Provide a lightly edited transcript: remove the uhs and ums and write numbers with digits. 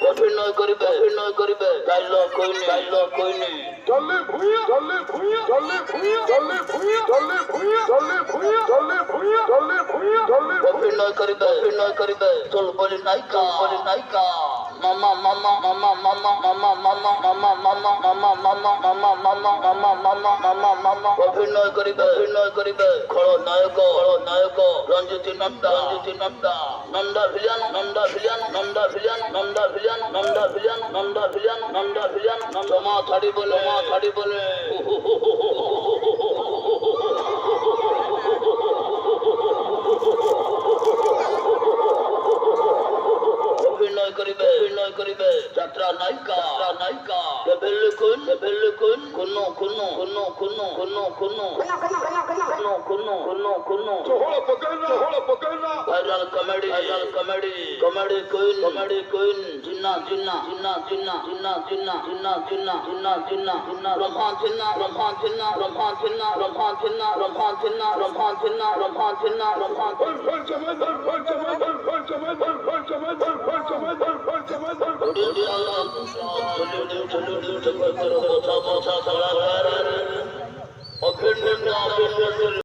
অভিনয় করিবে ডায়লগ কইনি জলে ভুইয়া জলে ভুইয়া জলে ভুইয়া জলে ভুইয়া জলে ভুইয়া জলে ভুইয়া জলে ভুইয়া জলে ভুইয়া জলে অভিনয় করিবে চল বলি নায়িকা মামা মামা মামা মামা মামা মামা মামা মামা মামা মামা মামা মামা মামা মামা মামা মামা অভিনয় করিবে খলনায়ক রঞ্জিত নন্দা নন্দা ভিলিয়ানো জমা ছাড়িবনে অভিনয় করিবে যাত্রা নায়িকা বেলুকুন চহড়া পকাইনা ভাইরাল কমেডি কুইন জিন্না রম্ভা জিন্না